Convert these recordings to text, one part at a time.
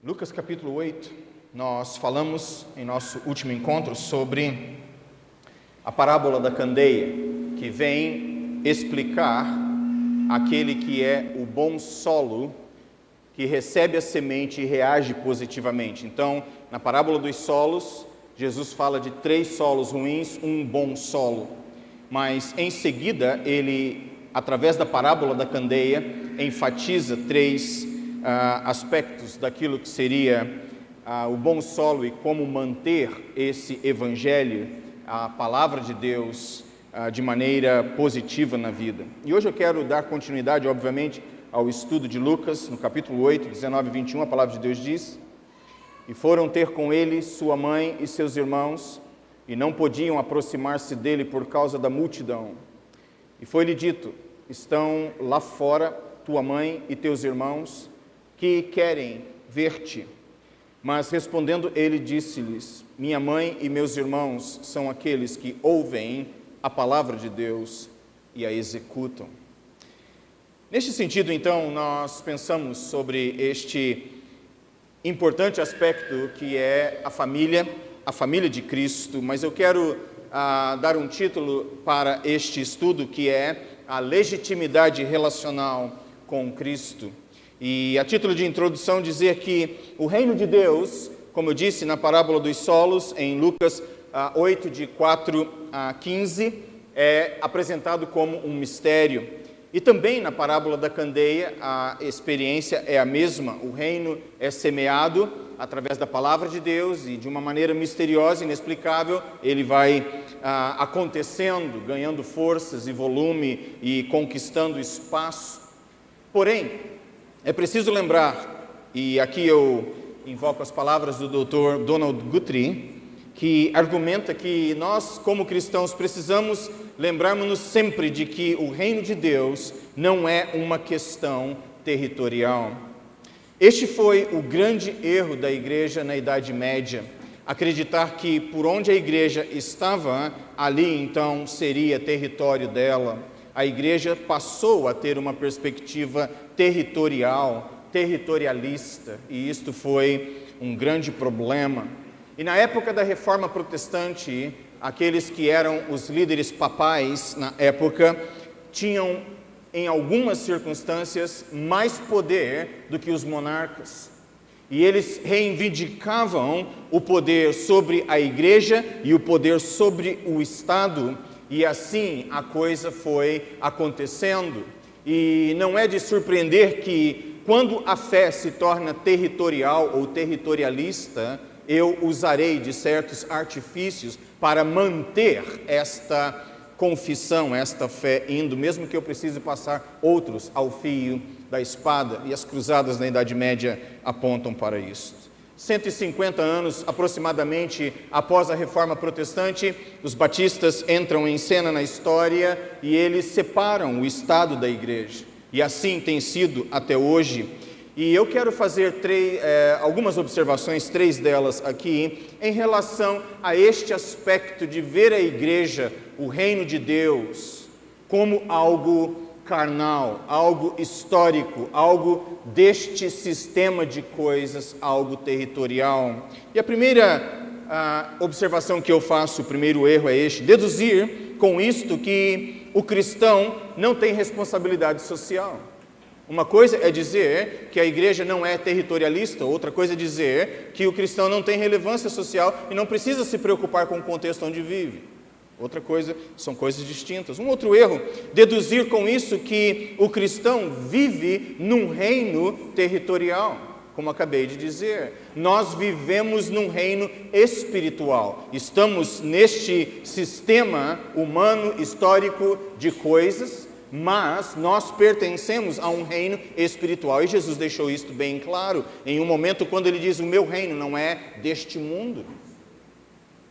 Lucas capítulo 8, nós falamos em nosso último encontro sobre a parábola da candeia, que vem explicar aquele que é o bom solo, que recebe a semente e reage positivamente. Então, na parábola dos solos, Jesus fala de 3 solos ruins, um bom solo. Mas, em seguida, ele, através da parábola da candeia, enfatiza 3 aspectos daquilo que seria o bom solo e como manter esse evangelho, a palavra de Deus, de maneira positiva na vida. E hoje eu quero dar continuidade, obviamente, ao estudo de Lucas, no capítulo 8, 19 e 21, a palavra de Deus diz: "E foram ter com ele sua mãe e seus irmãos, e não podiam aproximar-se dele por causa da multidão. E foi-lhe dito: estão lá fora tua mãe e teus irmãos, que querem ver-te. Mas respondendo ele, disse-lhes: minha mãe e meus irmãos são aqueles que ouvem a palavra de Deus e a executam." Neste sentido, então, nós pensamos sobre este importante aspecto que é a família de Cristo, mas eu quero dar um título para este estudo, que é a legitimidade relacional com Cristo. E a título de introdução dizer que o reino de Deus, como eu disse na parábola dos solos, em Lucas 8, de 4 a 15, é apresentado como um mistério. E também na parábola da candeia, a experiência é a mesma. O reino é semeado através da palavra de Deus e de uma maneira misteriosa, inexplicável, ele vai acontecendo, ganhando forças e volume e conquistando espaço. Porém, é preciso lembrar, e aqui eu invoco as palavras do Dr. Donald Guthrie, que argumenta que nós, como cristãos, precisamos lembrarmos-nos sempre de que o reino de Deus não é uma questão territorial. Este foi o grande erro da igreja na Idade Média, acreditar que por onde a igreja estava, ali então seria território dela. A igreja passou a ter uma perspectiva territorialista, e isto foi um grande problema. E na época da Reforma Protestante, aqueles que eram os líderes papais na época tinham, em algumas circunstâncias, mais poder do que os monarcas. E eles reivindicavam o poder sobre a igreja e o poder sobre o Estado, e assim a coisa foi acontecendo. E não é de surpreender que, quando a fé se torna territorial ou territorialista, eu usarei de certos artifícios para manter esta confissão, esta fé indo, mesmo que eu precise passar outros ao fio da espada, e as cruzadas na Idade Média apontam para isso. 150 anos aproximadamente após a Reforma Protestante, os batistas entram em cena na história e eles separam o Estado da igreja. E assim tem sido até hoje. E eu quero fazer algumas observações, 3 delas aqui, em relação a este aspecto de ver a igreja, o reino de Deus, como algo carnal, algo histórico, algo deste sistema de coisas, algo territorial. E a primeira observação que eu faço, o primeiro erro é este: deduzir com isto que o cristão não tem responsabilidade social. Uma coisa é dizer que a igreja não é territorialista, outra coisa é dizer que o cristão não tem relevância social e não precisa se preocupar com o contexto onde vive. Outra coisa, são coisas distintas. Um outro erro, deduzir com isso que o cristão vive num reino territorial. Como acabei de dizer, nós vivemos num reino espiritual. Estamos neste sistema humano, histórico de coisas, mas nós pertencemos a um reino espiritual. E Jesus deixou isto bem claro em um momento quando ele diz: o meu reino não é deste mundo.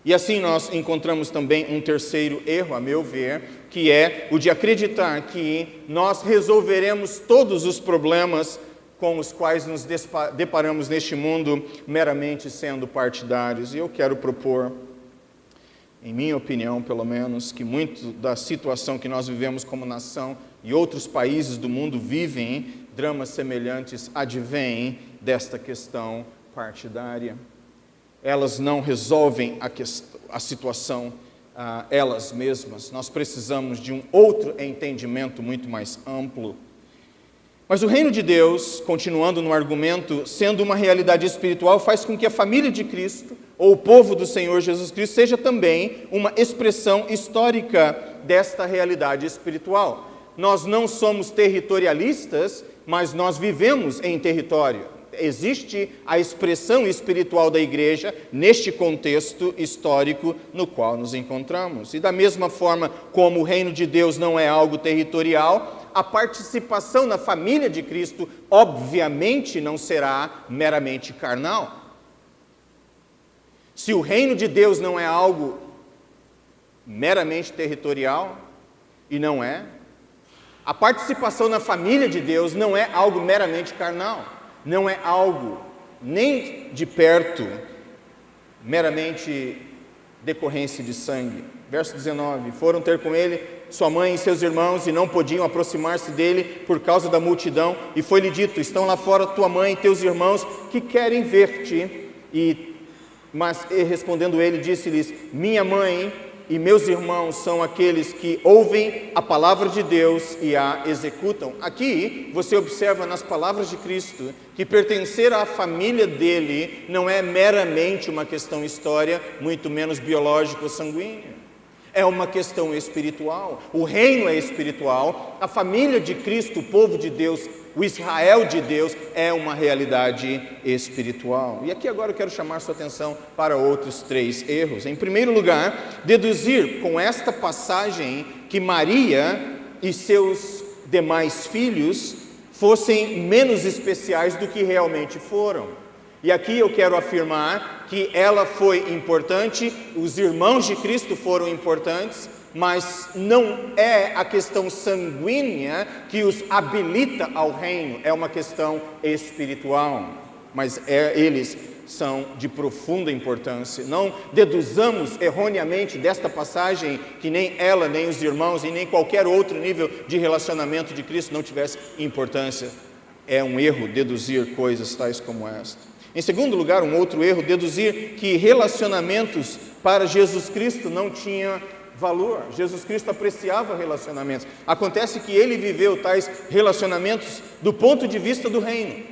E assim nós encontramos também um terceiro erro, a meu ver, que é o de acreditar que nós resolveremos todos os problemas com os quais nos deparamos neste mundo meramente sendo partidários. E eu quero propor, em minha opinião pelo menos, que muito da situação que nós vivemos como nação e outros países do mundo vivem, dramas semelhantes advêm desta questão partidária. Elas não resolvem a situação elas mesmas. Nós precisamos de um outro entendimento muito mais amplo. Mas o reino de Deus, continuando no argumento, sendo uma realidade espiritual, faz com que a família de Cristo, ou o povo do Senhor Jesus Cristo, seja também uma expressão histórica desta realidade espiritual. Nós não somos territorialistas, mas nós vivemos em território. Existe a expressão espiritual da igreja neste contexto histórico no qual nos encontramos. E da mesma forma como o reino de Deus não é algo territorial, a participação na família de Cristo, obviamente, não será meramente carnal. Se o reino de Deus não é algo meramente territorial, e não é, a participação na família de Deus não é algo meramente carnal, não é algo nem de perto meramente decorrência de sangue. Verso 19, foram ter com ele sua mãe e seus irmãos, e não podiam aproximar-se dele por causa da multidão, e foi-lhe dito, estão lá fora tua mãe e teus irmãos, que querem ver-te. Mas respondendo ele, disse-lhes, minha mãe e meus irmãos são aqueles que ouvem a palavra de Deus e a executam. Aqui você observa nas palavras de Cristo que pertencer à família dele não é meramente uma questão histórica, muito menos biológica ou sanguínea. É uma questão espiritual. O reino é espiritual, a família de Cristo, o povo de Deus, o Israel de Deus é uma realidade espiritual. E aqui agora eu quero chamar sua atenção para outros 3 erros. Em primeiro lugar, deduzir com esta passagem que Maria e seus demais filhos fossem menos especiais do que realmente foram. E aqui eu quero afirmar que ela foi importante, os irmãos de Cristo foram importantes, mas não é a questão sanguínea que os habilita ao reino, é uma questão espiritual, mas eles são de profunda importância. Não deduzamos erroneamente desta passagem que nem ela, nem os irmãos e nem qualquer outro nível de relacionamento de Cristo não tivesse importância. É um erro deduzir coisas tais como esta. Em segundo lugar, um outro erro, deduzir que relacionamentos para Jesus Cristo não tinham valor. Jesus Cristo apreciava relacionamentos. Acontece que ele viveu tais relacionamentos do ponto de vista do reino.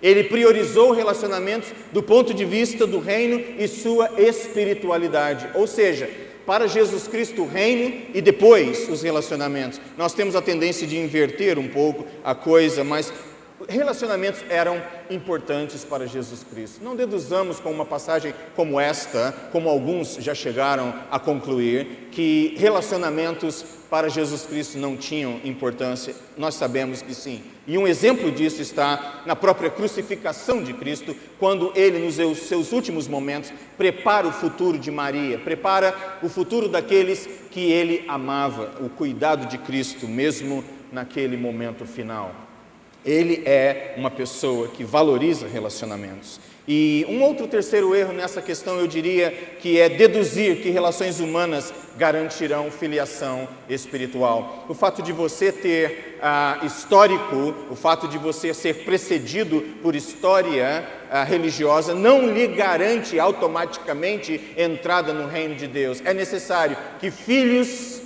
Ele priorizou relacionamentos do ponto de vista do reino e sua espiritualidade. Ou seja, para Jesus Cristo o reino e depois os relacionamentos. Nós temos a tendência de inverter um pouco a coisa, mas relacionamentos eram importantes para Jesus Cristo. Não deduzamos com uma passagem como esta, como alguns já chegaram a concluir, que relacionamentos para Jesus Cristo não tinham importância. Nós sabemos que sim. E um exemplo disso está na própria crucificação de Cristo, quando ele, nos seus últimos momentos, prepara o futuro de Maria, prepara o futuro daqueles que ele amava, o cuidado de Cristo, mesmo naquele momento final. Ele é uma pessoa que valoriza relacionamentos. E um outro terceiro erro nessa questão, eu diria, que é deduzir que relações humanas garantirão filiação espiritual. O fato de você ter histórico, o fato de você ser precedido por história religiosa, não lhe garante automaticamente entrada no reino de Deus. É necessário que filhos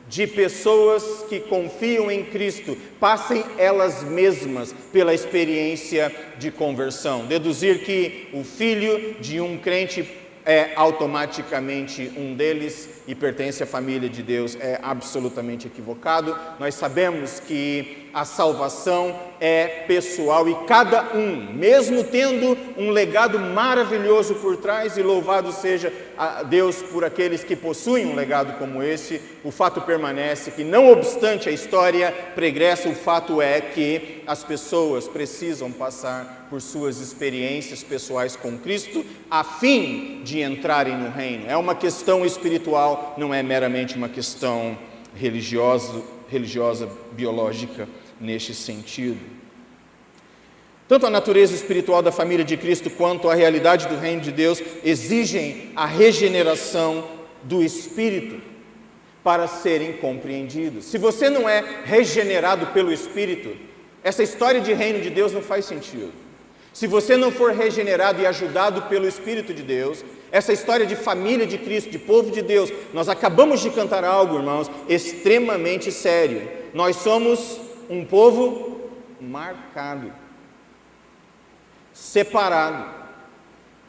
de pessoas que confiam em Cristo passem elas mesmas pela experiência de conversão. Deduzir que o filho de um crente é automaticamente um deles e pertence à família de Deus é absolutamente equivocado. Nós sabemos que a salvação é pessoal e cada um, mesmo tendo um legado maravilhoso por trás, e louvado seja a Deus por aqueles que possuem um legado como esse, o fato permanece que, não obstante a história pregressa, o fato é que as pessoas precisam passar por suas experiências pessoais com Cristo a fim de entrarem no reino. É uma questão espiritual, não é meramente uma questão religiosa biológica neste sentido. Tanto a natureza espiritual da família de Cristo quanto a realidade do reino de Deus exigem a regeneração do espírito para serem compreendidos. Se você não é regenerado pelo espírito, essa história de reino de Deus não faz sentido. Se você não for regenerado e ajudado pelo Espírito de Deus, essa história de família de Cristo, de povo de Deus, nós acabamos de cantar algo, irmãos, extremamente sério. Nós somos um povo marcado, separado.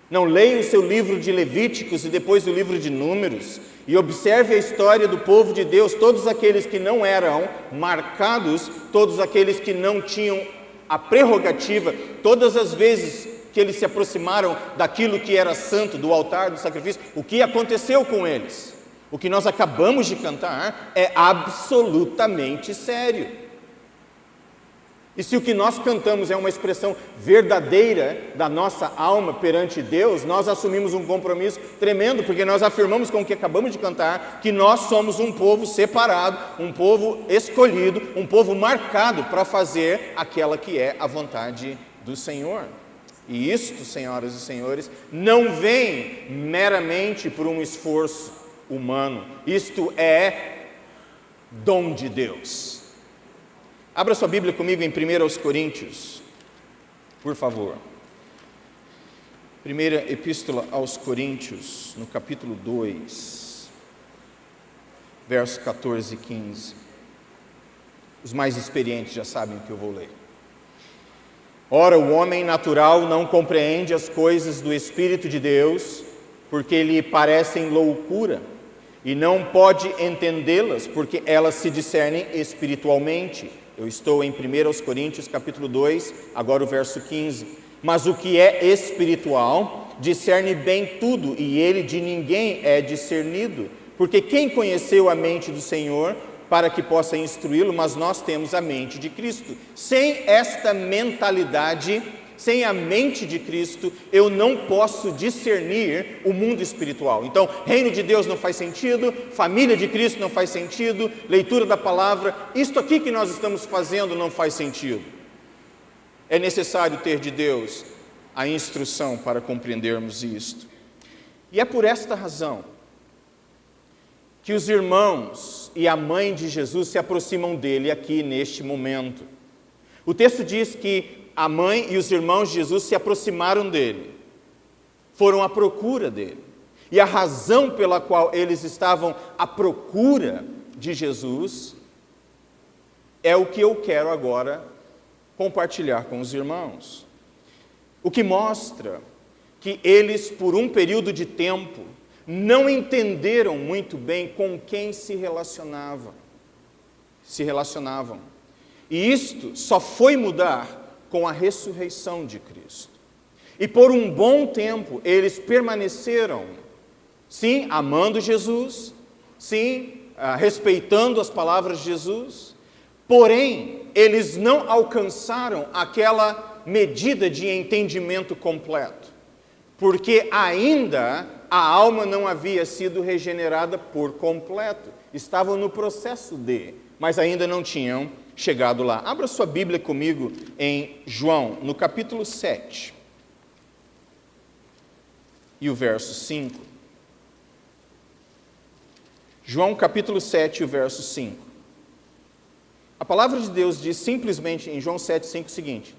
Não leia o seu livro de Levíticos e depois o livro de Números e observe a história do povo de Deus, todos aqueles que não eram marcados, todos aqueles que não tinham a prerrogativa, todas as vezes que eles se aproximaram daquilo que era santo, do altar, do sacrifício, o que aconteceu com eles? O que nós acabamos de cantar é absolutamente sério. E se o que nós cantamos é uma expressão verdadeira da nossa alma perante Deus, nós assumimos um compromisso tremendo, porque nós afirmamos com o que acabamos de cantar, que nós somos um povo separado, um povo escolhido, um povo marcado para fazer aquela que é a vontade do Senhor. E isto, senhoras e senhores, não vem meramente por um esforço humano, isto é dom de Deus. Abra sua Bíblia comigo em 1 Coríntios, por favor. Primeira Epístola aos Coríntios, no capítulo 2, versos 14 e 15. Os mais experientes já sabem o que eu vou ler. Ora, o homem natural não compreende as coisas do Espírito de Deus, porque lhe parecem loucura, e não pode entendê-las, porque elas se discernem espiritualmente. Eu estou em 1 Coríntios capítulo 2, agora o verso 15. Mas o que é espiritual discerne bem tudo, e ele de ninguém é discernido. Porque quem conheceu a mente do Senhor para que possa instruí-lo, mas nós temos a mente de Cristo. Sem esta mentalidade, sem a mente de Cristo, eu não posso discernir o mundo espiritual. Então, reino de Deus não faz sentido, família de Cristo não faz sentido, leitura da palavra, isto aqui que nós estamos fazendo não faz sentido. É necessário ter de Deus a instrução para compreendermos isto. E é por esta razão que os irmãos e a mãe de Jesus se aproximam dele aqui neste momento. O texto diz que a mãe e os irmãos de Jesus se aproximaram dele, foram à procura dele. E a razão pela qual eles estavam à procura de Jesus é o que eu quero agora compartilhar com os irmãos. O que mostra que eles, por um período de tempo, não entenderam muito bem com quem se relacionavam. E isto só foi mudar com a ressurreição de Cristo. E por um bom tempo eles permaneceram, sim, amando Jesus, sim, respeitando as palavras de Jesus, porém, eles não alcançaram aquela medida de entendimento completo, porque ainda a alma não havia sido regenerada por completo, estavam no processo mas ainda não tinham chegado lá. Abra sua Bíblia comigo em João, no capítulo 7, e o verso 5. João, capítulo 7, o verso 5. A palavra de Deus diz simplesmente em João 7, 5 o seguinte: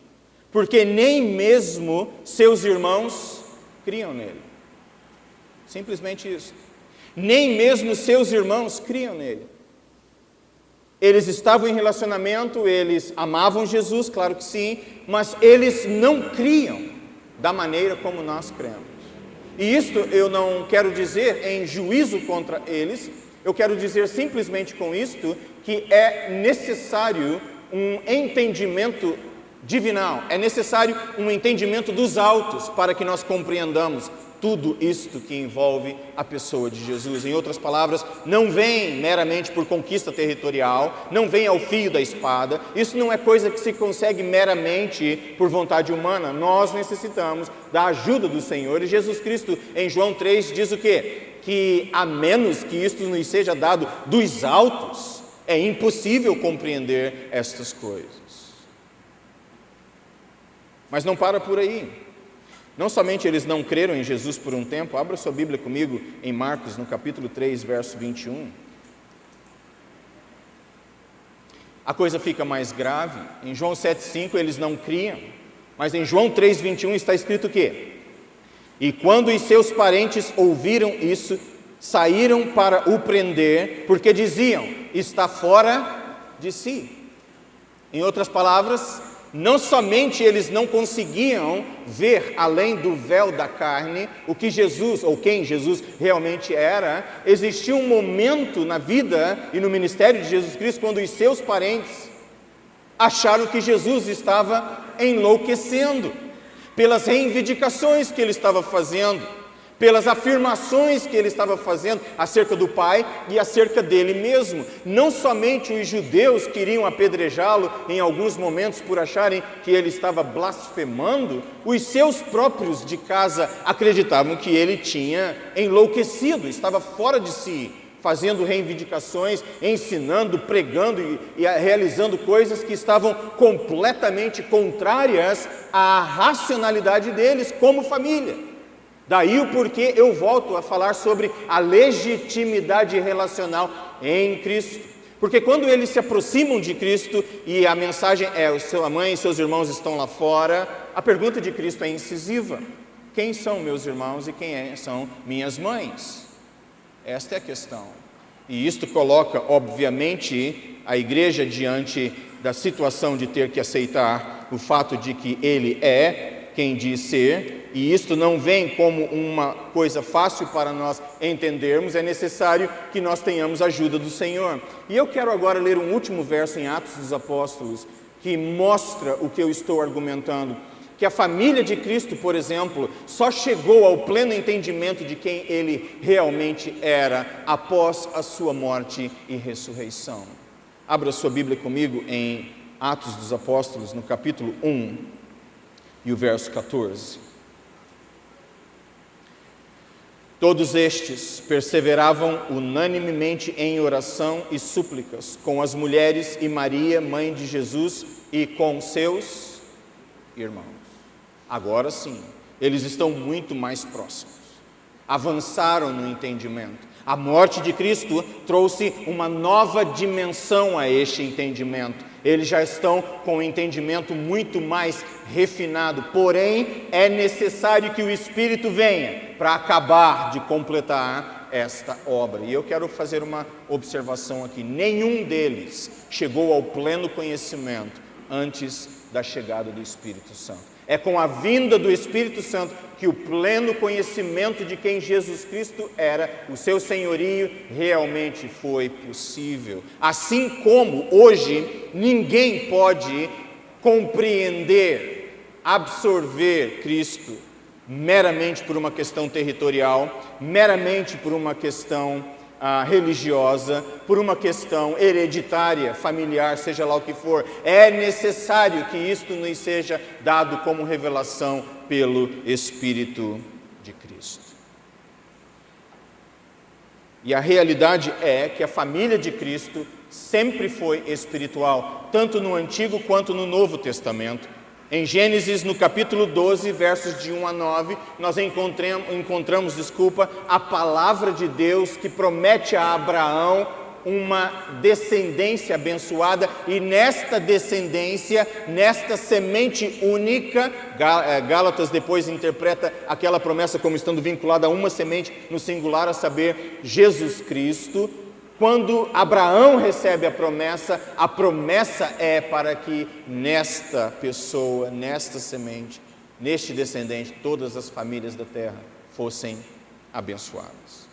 porque nem mesmo seus irmãos criam nele. Simplesmente isso. Nem mesmo seus irmãos criam nele. Eles estavam em relacionamento, eles amavam Jesus, claro que sim, mas eles não criam da maneira como nós cremos. E isto eu não quero dizer em juízo contra eles, eu quero dizer simplesmente com isto que é necessário um entendimento divinal, é necessário um entendimento dos altos para que nós compreendamos tudo isto que envolve a pessoa de Jesus. Em outras palavras, não vem meramente por conquista territorial, não vem ao fio da espada, isso não é coisa que se consegue meramente por vontade humana. Nós necessitamos da ajuda do Senhor, e Jesus Cristo em João 3 diz o quê? Que a menos que isto nos seja dado dos altos, é impossível compreender estas coisas. Mas não para por aí. Não somente eles não creram em Jesus por um tempo, abra sua Bíblia comigo em Marcos, no capítulo 3, verso 21. A coisa fica mais grave. Em João 7,5 eles não criam. Mas em João 3,21 está escrito o quê? E quando os seus parentes ouviram isso, saíram para o prender, porque diziam, está fora de si. Em outras palavras, não somente eles não conseguiam ver além do véu da carne o que Jesus, ou quem Jesus realmente era, existia um momento na vida e no ministério de Jesus Cristo quando os seus parentes acharam que Jesus estava enlouquecendo pelas reivindicações que ele estava fazendo, pelas afirmações que ele estava fazendo acerca do Pai e acerca dele mesmo. Não somente os judeus queriam apedrejá-lo em alguns momentos por acharem que ele estava blasfemando, os seus próprios de casa acreditavam que ele tinha enlouquecido, estava fora de si, fazendo reivindicações, ensinando, pregando e realizando coisas que estavam completamente contrárias à racionalidade deles como família. Daí o porquê eu volto a falar sobre a legitimidade relacional em Cristo. Porque quando eles se aproximam de Cristo e a mensagem é sua mãe e seus irmãos estão lá fora, a pergunta de Cristo é incisiva. Quem são meus irmãos e quem são minhas mães? Esta é a questão. E isto coloca, obviamente, a igreja diante da situação de ter que aceitar o fato de que ele é quem diz ser, e isto não vem como uma coisa fácil para nós entendermos, é necessário que nós tenhamos a ajuda do Senhor. E eu quero agora ler um último verso em Atos dos Apóstolos, que mostra o que eu estou argumentando, que a família de Cristo, por exemplo, só chegou ao pleno entendimento de quem ele realmente era após a sua morte e ressurreição. Abra sua Bíblia comigo em Atos dos Apóstolos, no capítulo 1 e o verso 14. Todos estes perseveravam unanimemente em oração e súplicas com as mulheres e Maria, mãe de Jesus, e com seus irmãos. Agora sim, eles estão muito mais próximos, avançaram no entendimento. A morte de Cristo trouxe uma nova dimensão a este entendimento. Eles já estão com um entendimento muito mais refinado, porém é necessário que o Espírito venha para acabar de completar esta obra. E eu quero fazer uma observação aqui: nenhum deles chegou ao pleno conhecimento antes da chegada do Espírito Santo. É com a vinda do Espírito Santo que o pleno conhecimento de quem Jesus Cristo era, o seu senhorio, realmente foi possível. Assim como hoje ninguém pode compreender, absorver Cristo meramente por uma questão territorial, meramente por uma questão religiosa, por uma questão hereditária, familiar, seja lá o que for. É necessário que isto nos seja dado como revelação pelo Espírito de Cristo. E a realidade é que a família de Cristo sempre foi espiritual, tanto no Antigo quanto no Novo Testamento. Em Gênesis, no capítulo 12, versos de 1 a 9, nós encontramos, a palavra de Deus que promete a Abraão uma descendência abençoada, e nesta descendência, nesta semente única, Gálatas depois interpreta aquela promessa como estando vinculada a uma semente no singular, a saber, Jesus Cristo. Quando Abraão recebe a promessa é para que nesta pessoa, nesta semente, neste descendente, todas as famílias da terra fossem abençoadas.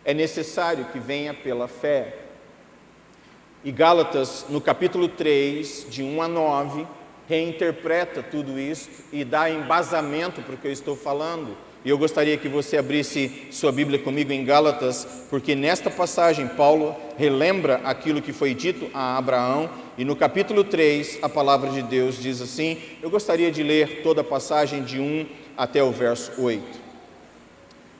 É necessário que venha pela fé. E Gálatas, no capítulo 3, de 1 a 9, reinterpreta tudo isso e dá embasamento para o que eu estou falando. E eu gostaria que você abrisse sua Bíblia comigo em Gálatas, porque nesta passagem Paulo relembra aquilo que foi dito a Abraão, e no capítulo 3 a palavra de Deus diz assim. Eu gostaria de ler toda a passagem de 1 até o verso 8.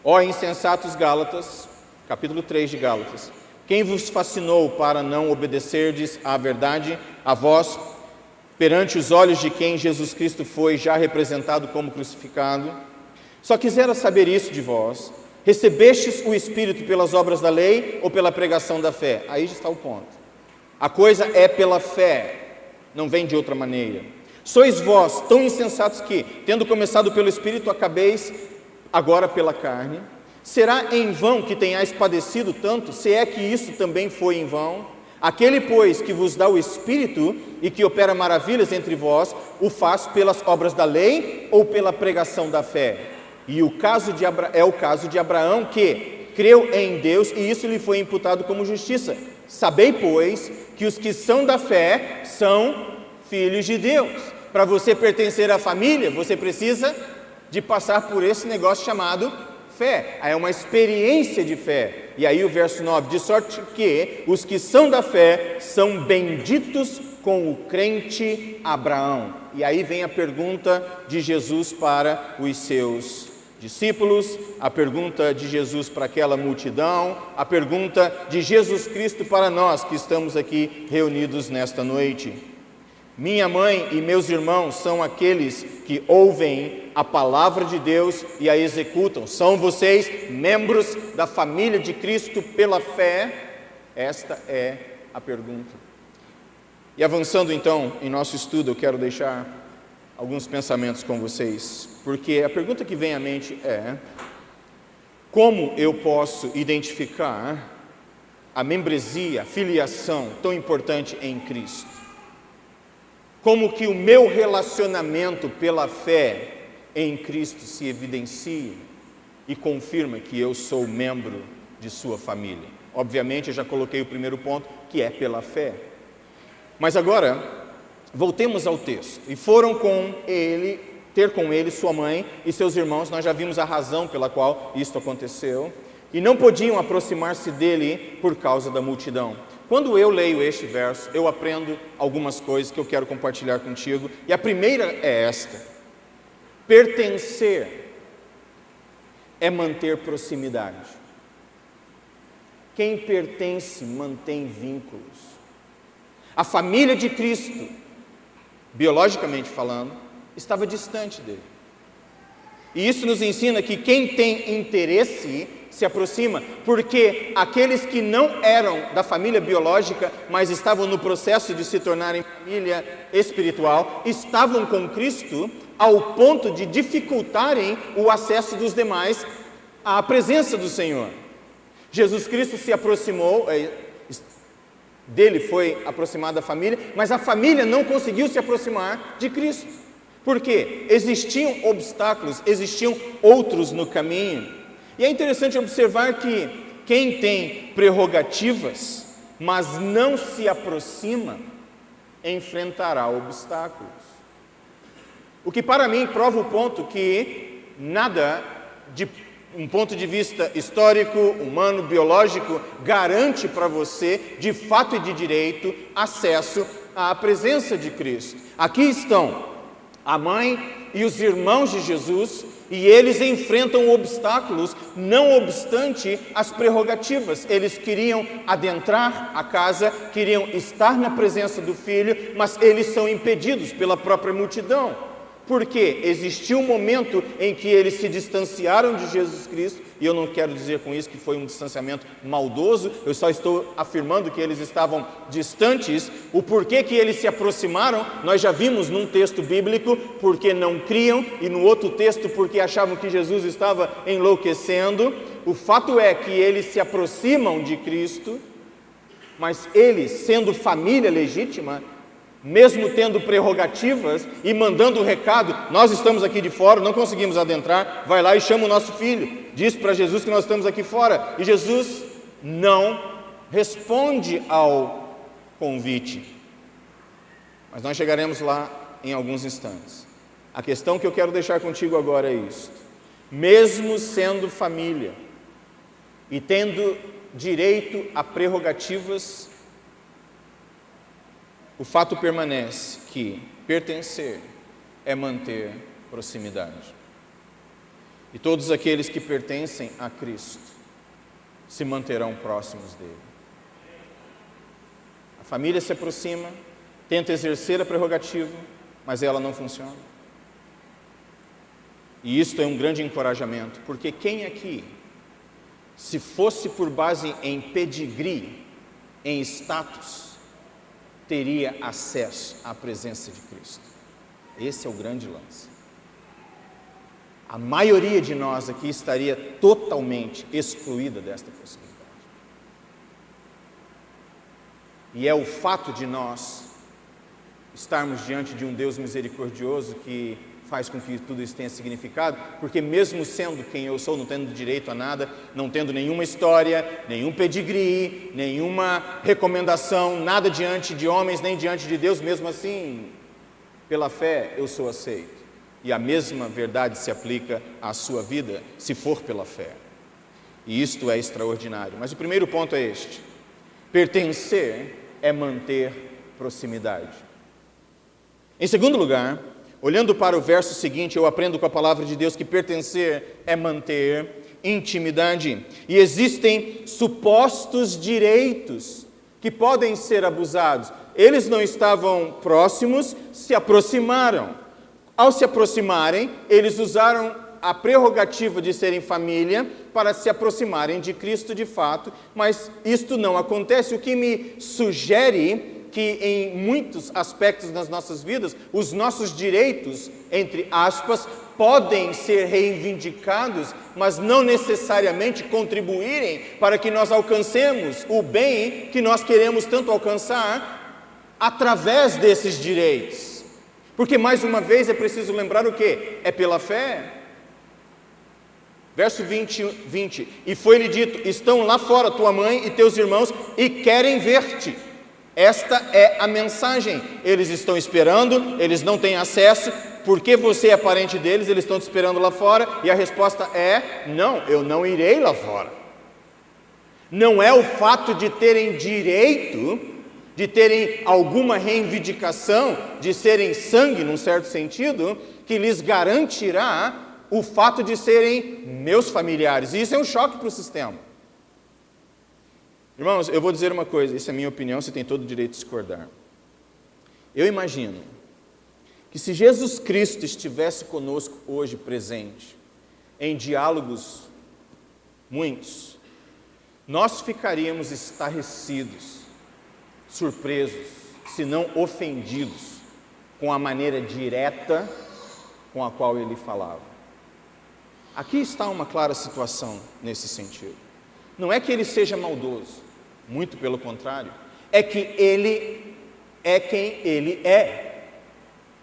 Ó insensatos Gálatas, capítulo 3 de Gálatas, quem vos fascinou para não obedecerdes à verdade, a vós, perante os olhos de quem Jesus Cristo foi já representado como crucificado? Só quisera saber isso de vós: recebestes o Espírito pelas obras da lei ou pela pregação da fé? Aí já está o ponto. A coisa é pela fé, não vem de outra maneira. Sois vós tão insensatos que, tendo começado pelo Espírito, acabeis agora pela carne? Será em vão que tenhais padecido tanto, se é que isso também foi em vão? Aquele, pois, que vos dá o Espírito e que opera maravilhas entre vós, o faz pelas obras da lei ou pela pregação da fé? E o caso é o caso de Abraão, que creu em Deus e isso lhe foi imputado como justiça. Sabei, pois, que os que são da fé são filhos de Deus. Para você pertencer à família, você precisa de passar por esse negócio chamado fé. É uma experiência de fé. E aí o verso 9, de sorte que os que são da fé são benditos com o crente Abraão. E aí vem a pergunta de Jesus para os seus discípulos, a pergunta de Jesus para aquela multidão, a pergunta de Jesus Cristo para nós que estamos aqui reunidos nesta noite. Minha mãe e meus irmãos são aqueles que ouvem a palavra de Deus e a executam. São vocês membros da família de Cristo pela fé? Esta é a pergunta. E avançando então em nosso estudo, eu quero deixar alguns pensamentos com vocês, porque a pergunta que vem à mente é: como eu posso identificar a membresia, a filiação tão importante em Cristo? Como que o meu relacionamento pela fé em Cristo se evidencia e confirma que eu sou membro de sua família? Obviamente, eu já coloquei o primeiro ponto, que é pela fé. Mas agora, voltemos ao texto. E foram ter com ele sua mãe e seus irmãos. Nós já vimos a razão pela qual isto aconteceu. E não podiam aproximar-se dele por causa da multidão. Quando eu leio este verso, eu aprendo algumas coisas que eu quero compartilhar contigo. E a primeira é esta: pertencer é manter proximidade. Quem pertence mantém vínculos. A família de Cristo, biologicamente falando, estava distante dele. E isso nos ensina que quem tem interesse se aproxima, porque aqueles que não eram da família biológica, mas estavam no processo de se tornarem família espiritual, estavam com Cristo ao ponto de dificultarem o acesso dos demais à presença do Senhor. Jesus Cristo se aproximou, dele foi aproximada a família, mas a família não conseguiu se aproximar de Cristo. Por quê? Existiam obstáculos, existiam outros no caminho. E é interessante observar que quem tem prerrogativas, mas não se aproxima, enfrentará obstáculos. O que para mim prova o ponto que nada, de um ponto de vista histórico, humano, biológico, garante para você, de fato e de direito, acesso à presença de Cristo. Aqui estão a mãe e os irmãos de Jesus, e eles enfrentam obstáculos, não obstante as prerrogativas. Eles queriam adentrar a casa, queriam estar na presença do filho, mas eles são impedidos pela própria multidão. Porque existiu um momento em que eles se distanciaram de Jesus Cristo, e eu não quero dizer com isso que foi um distanciamento maldoso, eu só estou afirmando que eles estavam distantes. O porquê que eles se aproximaram, nós já vimos num texto bíblico, porque não criam, e no outro texto, porque achavam que Jesus estava enlouquecendo. O fato é que eles se aproximam de Cristo, mas eles, sendo família legítima, mesmo tendo prerrogativas e mandando o recado: nós estamos aqui de fora, não conseguimos adentrar, vai lá e chama o nosso filho, diz para Jesus que nós estamos aqui fora. E Jesus não responde ao convite. Mas nós chegaremos lá em alguns instantes. A questão que eu quero deixar contigo agora é isto: mesmo sendo família e tendo direito a prerrogativas, o fato permanece que pertencer é manter proximidade. E todos aqueles que pertencem a Cristo se manterão próximos dele. A família se aproxima, tenta exercer a prerrogativa, mas ela não funciona. E isto é um grande encorajamento, porque quem aqui, se fosse por base em pedigree, em status, teria acesso à presença de Cristo? Esse é o grande lance. A maioria de nós aqui estaria totalmente excluída desta possibilidade. E é o fato de nós estarmos diante de um Deus misericordioso que faz com que tudo isso tenha significado, porque mesmo sendo quem eu sou, não tendo direito a nada, não tendo nenhuma história, nenhum pedigree, nenhuma recomendação, nada diante de homens, nem diante de Deus, mesmo assim, pela fé eu sou aceito. E a mesma verdade se aplica à sua vida, se for pela fé. E isto é extraordinário. Mas o primeiro ponto é este: pertencer é manter proximidade. Em segundo lugar, olhando para o verso seguinte, eu aprendo com a palavra de Deus que pertencer é manter intimidade. E existem supostos direitos que podem ser abusados. Eles não estavam próximos, se aproximaram. Ao se aproximarem, eles usaram a prerrogativa de serem família para se aproximarem de Cristo de fato, mas isto não acontece, o que me sugere que em muitos aspectos das nossas vidas, os nossos direitos, entre aspas, podem ser reivindicados, mas não necessariamente contribuírem para que nós alcancemos o bem que nós queremos tanto alcançar através desses direitos. Porque, mais uma vez, é preciso lembrar o quê? É pela fé. Verso 20, e foi-lhe dito, estão lá fora tua mãe e teus irmãos e querem ver-te. Esta é a mensagem. Eles estão esperando, eles não têm acesso, porque você é parente deles, eles estão te esperando lá fora, e a resposta é, não, eu não irei lá fora. Não é o fato de terem direito, de terem alguma reivindicação, de serem sangue, num certo sentido, que lhes garantirá o fato de serem meus familiares. E isso é um choque para o sistema. Irmãos, eu vou dizer uma coisa, isso é minha opinião, você tem todo o direito de discordar. Eu imagino que se Jesus Cristo estivesse conosco hoje presente, em diálogos muitos, nós ficaríamos estarrecidos, surpresos, se não ofendidos, com a maneira direta com a qual ele falava. Aqui está uma clara situação nesse sentido. Não é que ele seja maldoso, muito pelo contrário, é que ele é quem ele é.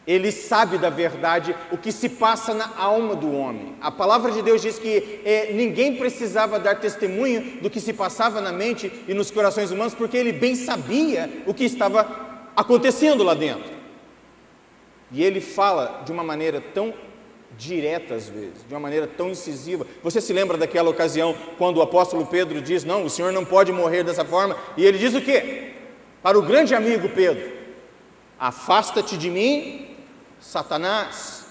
Ele sabe da verdade o que se passa na alma do homem. A palavra de Deus diz que ninguém precisava dar testemunho do que se passava na mente e nos corações humanos, porque ele bem sabia o que estava acontecendo lá dentro. E ele fala de uma maneira tão direta às vezes, de uma maneira tão incisiva. Você se lembra daquela ocasião quando o apóstolo Pedro diz, não, o Senhor não pode morrer dessa forma, e ele diz o quê? Para o grande amigo Pedro, afasta-te de mim, Satanás.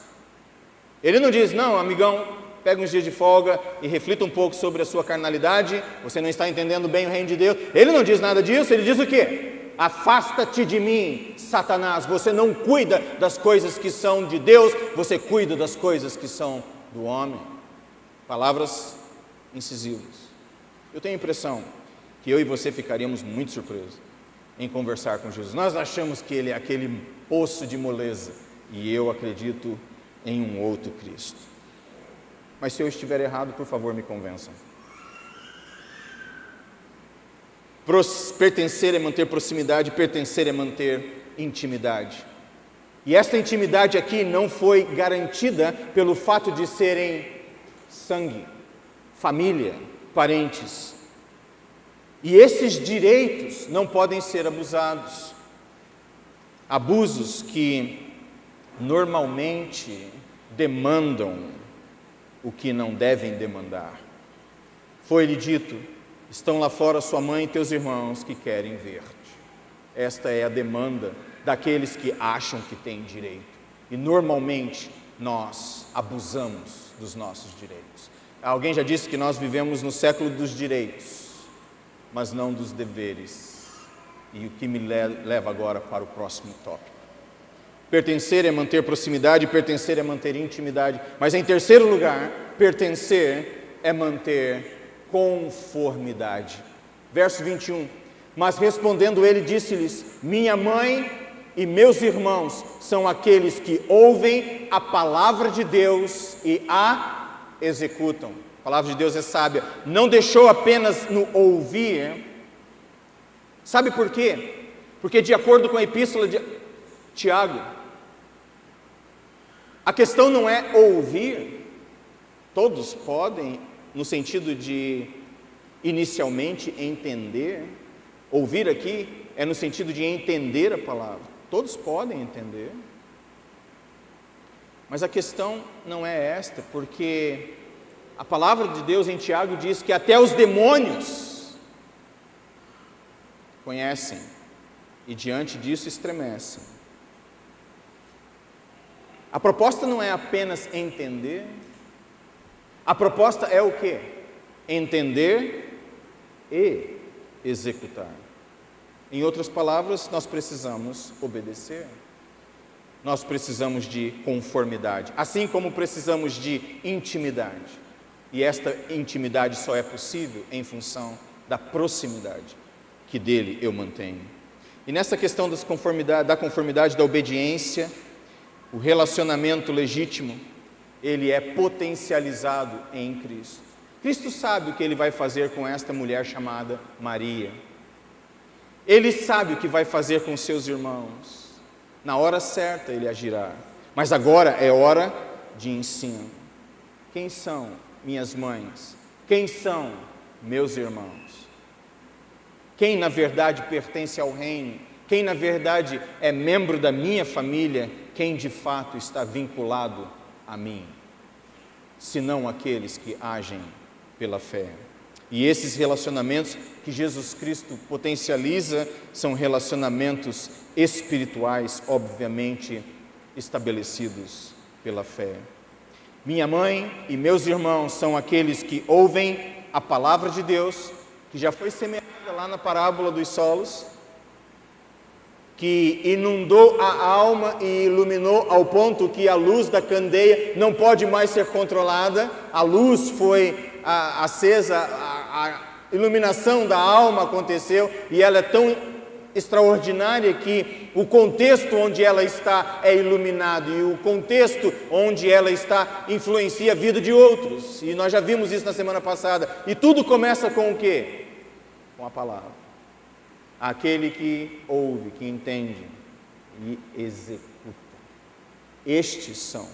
Ele não diz, não, amigão, pega uns dias de folga e reflita um pouco sobre a sua carnalidade, você não está entendendo bem o reino de Deus. Ele não diz nada disso, ele diz o quê? Afasta-te de mim, Satanás, você não cuida das coisas que são de Deus, você cuida das coisas que são do homem. Palavras incisivas. Eu tenho a impressão que eu e você ficaríamos muito surpresos em conversar com Jesus. Nós achamos que ele é aquele poço de moleza, e eu acredito em um outro Cristo. Mas se eu estiver errado, por favor, me convençam. Pertencer é manter proximidade, pertencer é manter intimidade. E esta intimidade aqui não foi garantida pelo fato de serem sangue, família, parentes. E esses direitos não podem ser abusados. Abusos que normalmente demandam o que não devem demandar. Foi-lhe dito, estão lá fora sua mãe e teus irmãos que querem ver-te. Esta é a demanda daqueles que acham que têm direito. E normalmente nós abusamos dos nossos direitos. Alguém já disse que nós vivemos no século dos direitos, mas não dos deveres. E o que me leva agora para o próximo tópico. Pertencer é manter proximidade, pertencer é manter intimidade. Mas em terceiro lugar, pertencer é manter conformidade. Verso 21. Mas respondendo ele, disse-lhes, minha mãe e meus irmãos são aqueles que ouvem a palavra de Deus e a executam. A palavra de Deus é sábia. Não deixou apenas no ouvir. Sabe por quê? Porque de acordo com a epístola de Tiago, a questão não é ouvir. Todos podem, no sentido de inicialmente entender. Ouvir aqui é no sentido de entender a palavra. Todos podem entender. Mas a questão não é esta, porque a palavra de Deus em Tiago diz que até os demônios conhecem e diante disso estremecem. A proposta não é apenas entender. A proposta é o quê? Entender e executar. Em outras palavras, nós precisamos obedecer. Nós precisamos de conformidade, assim como precisamos de intimidade. E esta intimidade só é possível em função da proximidade que dele eu mantenho. E nessa questão da conformidade, da obediência, o relacionamento legítimo, ele é potencializado em Cristo. Cristo sabe o que ele vai fazer com esta mulher chamada Maria. Ele sabe o que vai fazer com seus irmãos. Na hora certa ele agirá. Mas agora é hora de ensino. Quem são minhas mães? Quem são meus irmãos? Quem na verdade pertence ao reino? Quem na verdade é membro da minha família? Quem de fato está vinculado a mim? Senão aqueles que agem pela fé. E esses relacionamentos que Jesus Cristo potencializa são relacionamentos espirituais, obviamente estabelecidos pela fé. Minha mãe e meus irmãos são aqueles que ouvem a palavra de Deus, que já foi semeada lá na parábola dos solos, que inundou a alma e iluminou ao ponto que a luz da candeia não pode mais ser controlada. A luz foi acesa, a iluminação da alma aconteceu e ela é tão extraordinária que o contexto onde ela está é iluminado e o contexto onde ela está influencia a vida de outros. E nós já vimos isso na semana passada. E tudo começa com o quê? Com a palavra. Aquele que ouve, que entende e executa. Estes são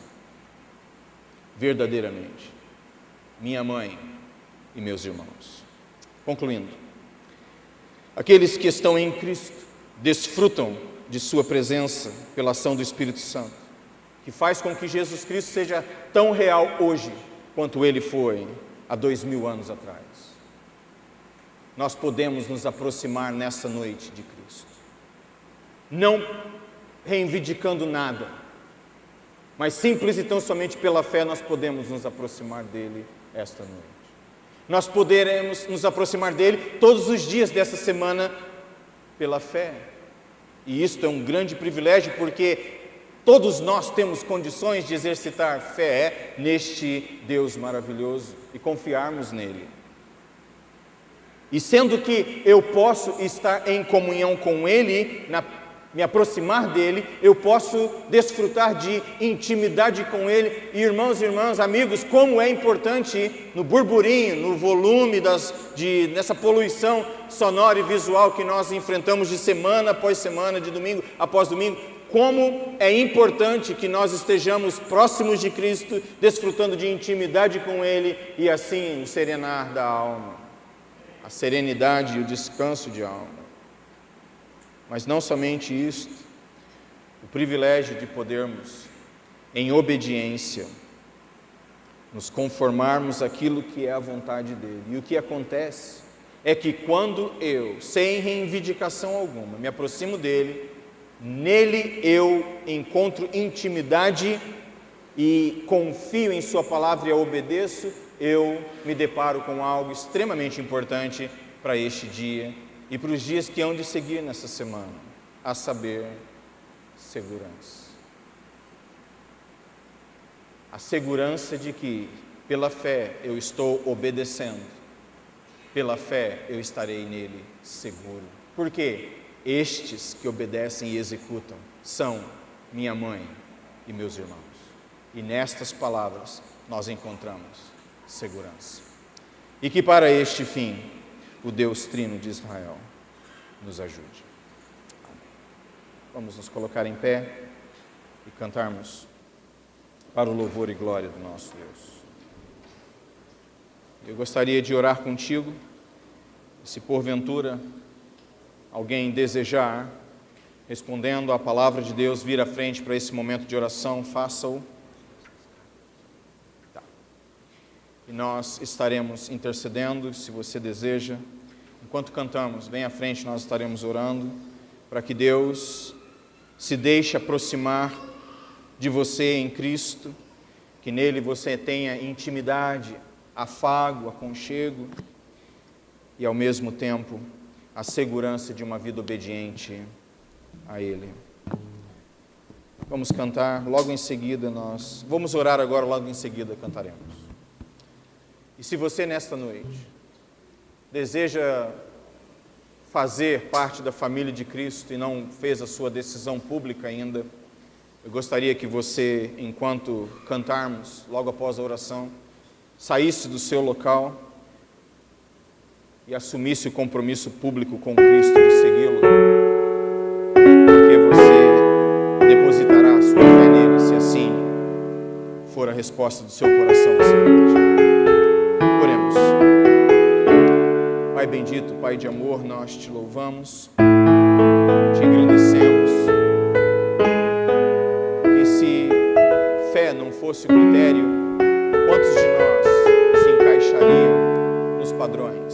verdadeiramente minha mãe e meus irmãos. Concluindo, aqueles que estão em Cristo desfrutam de sua presença pela ação do Espírito Santo, que faz com que Jesus Cristo seja tão real hoje quanto ele foi há 2000 anos atrás. Nós podemos nos aproximar nessa noite de Cristo, não reivindicando nada, mas simples e tão somente pela fé nós podemos nos aproximar dele esta noite. Nós poderemos nos aproximar dele todos os dias dessa semana pela fé. E isto é um grande privilégio, porque todos nós temos condições de exercitar fé neste Deus maravilhoso e confiarmos nele. E sendo que eu posso estar em comunhão com ele, me aproximar dele, eu posso desfrutar de intimidade com ele. E irmãos e irmãs, amigos, como é importante no burburinho, no volume dessa poluição sonora e visual que nós enfrentamos de semana após semana, de domingo após domingo, como é importante que nós estejamos próximos de Cristo, desfrutando de intimidade com ele e assim o serenar da alma, a serenidade e o descanso de alma. Mas não somente isto, o privilégio de podermos, em obediência, nos conformarmos àquilo que é a vontade dele. E o que acontece é que quando eu, sem reivindicação alguma, me aproximo dele, nele eu encontro intimidade e confio em sua palavra e a obedeço, eu me deparo com algo extremamente importante para este dia e para os dias que hão de seguir nessa semana, a saber, segurança. A segurança de que, pela fé, eu estou obedecendo, pela fé eu estarei nele seguro. Por quê? estes que obedecem e executam são minha mãe e meus irmãos. E nestas palavras nós encontramos segurança. E que para este fim, o Deus Trino de Israel nos ajude. Amém. Vamos nos colocar em pé e cantarmos para o louvor e glória do nosso Deus. Eu gostaria de orar contigo. Se porventura alguém desejar, respondendo à palavra de Deus, vir à frente para esse momento de oração, faça-o. Tá. E nós estaremos intercedendo, se você deseja. Enquanto cantamos, vem à frente, nós estaremos orando, para que Deus se deixe aproximar de você em Cristo, que nele você tenha intimidade, afago, aconchego, e ao mesmo tempo a segurança de uma vida obediente a Ele. Vamos cantar, logo em seguida vamos orar agora, logo em seguida cantaremos. E se você nesta noite deseja fazer parte da família de Cristo e não fez a sua decisão pública ainda, eu gostaria que você, enquanto cantarmos, logo após a oração, saísse do seu local e assumisse o compromisso público com Cristo de segui-lo, porque você depositará a sua fé nele, se assim for a resposta do seu coração nessa noite. Oremos. Pai bendito, Pai de amor, nós te louvamos, te engrandecemos, que se fé não fosse o critério, quantos de nós se encaixariam nos padrões?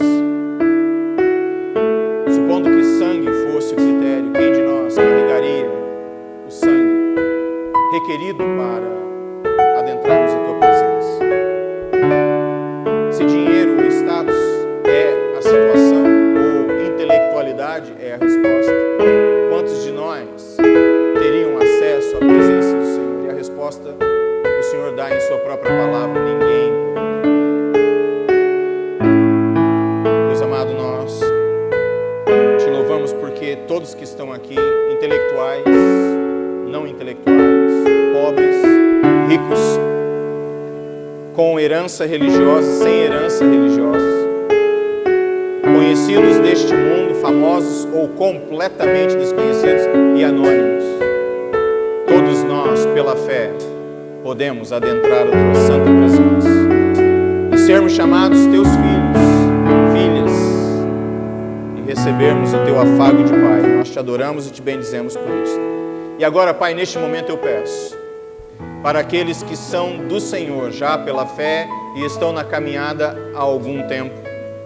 Supondo que sangue fosse o critério, quem de nós carregaria o sangue requerido para adentrarmos a tua presença? Se dinheiro ou status é a situação, ou intelectualidade é a resposta, quantos de nós teriam acesso à presença do Senhor? E a resposta o Senhor dá em sua própria palavra: ninguém. Deus amado, nós te louvamos porque todos que estão aqui, intelectuais, não intelectuais, pobres, ricos, com herança religiosa, sem herança religiosa, conhecidos deste mundo, famosos ou completamente desconhecidos e anônimos, todos nós, pela fé, podemos adentrar a tua santa presença e sermos chamados teus filhos, filhas, e recebermos o teu afago de Pai. Nós te adoramos e te bendizemos por isso. E agora, Pai, neste momento eu peço, para aqueles que são do Senhor já pela fé e estão na caminhada há algum tempo,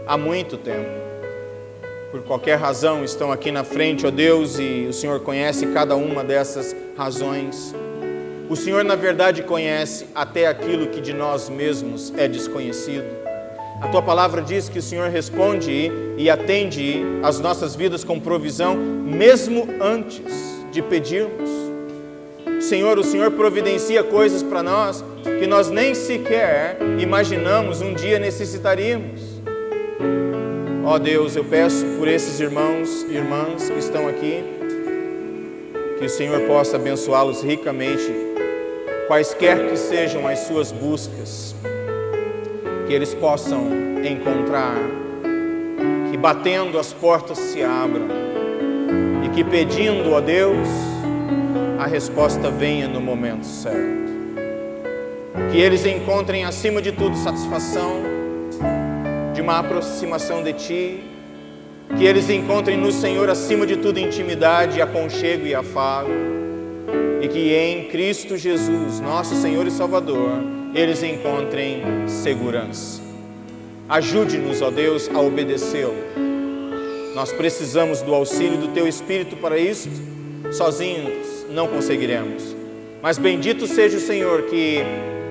há muito tempo, por qualquer razão estão aqui na frente, ó Deus, e o Senhor conhece cada uma dessas razões. O Senhor, na verdade, conhece até aquilo que de nós mesmos é desconhecido. A Tua palavra diz que o Senhor responde e atende as nossas vidas com provisão, mesmo antes de pedirmos. Senhor, o Senhor providencia coisas para nós que nós nem sequer imaginamos um dia necessitaríamos. Ó Deus, eu peço por esses irmãos e irmãs que estão aqui, que o Senhor possa abençoá-los ricamente, quaisquer que sejam as suas buscas, que eles possam encontrar, que batendo as portas se abram, e que pedindo a Deus, a resposta venha no momento certo. Que eles encontrem acima de tudo satisfação de uma aproximação de Ti, que eles encontrem no Senhor acima de tudo intimidade, aconchego e afago, e que em Cristo Jesus, nosso Senhor e Salvador, eles encontrem segurança. Ajude-nos, ó Deus, a obedecê-lo. Nós precisamos do auxílio do Teu Espírito para isso, sozinhos não conseguiremos. Mas bendito seja o Senhor que,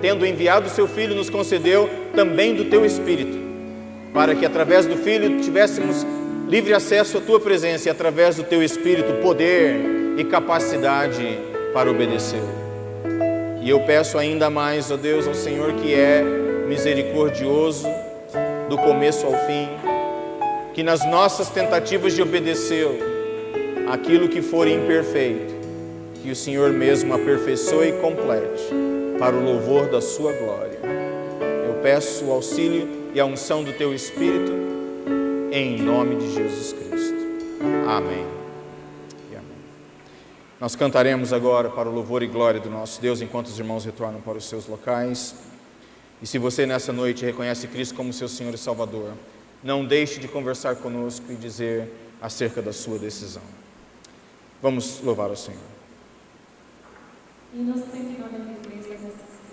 tendo enviado o Seu Filho, nos concedeu também do Teu Espírito, para que através do Filho tivéssemos livre acesso à Tua presença e através do Teu Espírito poder e capacidade para obedecê-lo. E eu peço ainda mais, ó Deus, ao Senhor que é misericordioso do começo ao fim, que nas nossas tentativas de obedecê-lo, aquilo que for imperfeito, que o Senhor mesmo aperfeiçoe e complete, para o louvor da sua glória. Eu peço o auxílio e a unção do Teu Espírito, em nome de Jesus Cristo. Amém e amém. Nós cantaremos agora para o louvor e glória do nosso Deus, enquanto os irmãos retornam para os seus locais. E se você nessa noite reconhece Cristo como seu Senhor e Salvador, não deixe de conversar conosco e dizer acerca da sua decisão. Vamos louvar ao Senhor. E nós sempre nós da igreja assistir.